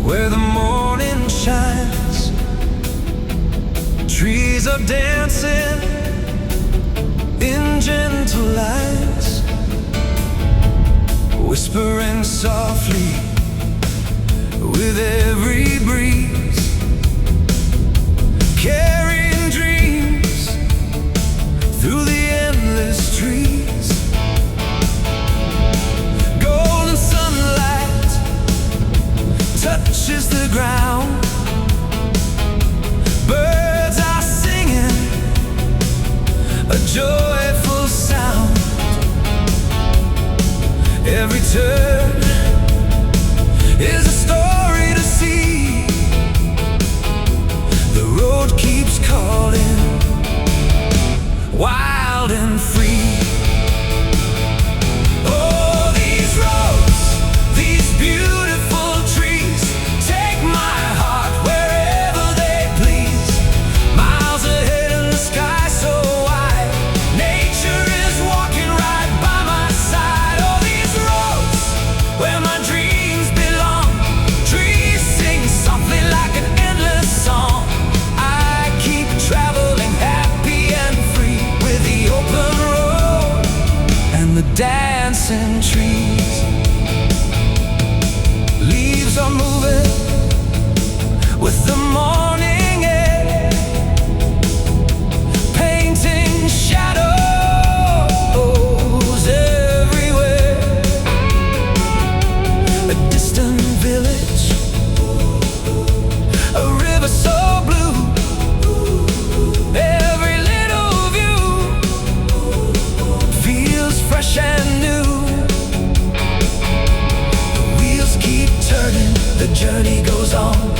where the morning shines. Trees are dancing in gentle lights, whispering softly with every breeze, carrying dreams through the endless trees. Golden sunlight touches the ground. Birds are singing a joyful sound. Every turn is a story to see. The road keeps calling, wild and free. Oh, these roads, these beautiful trees, take my heart wherever they please. Miles ahead in the sky so wide, nature is walking right by my side. Oh, these roads where my dreams belong, trees sing softly like an endless song. I keep traveling happy and free with the open road and the dancing trees. Leaves are moving with the morning air, painting shadows everywhere. A distant village, a river so blue, every little view feels fresh and new. The wheels keep turning, the journey goes on.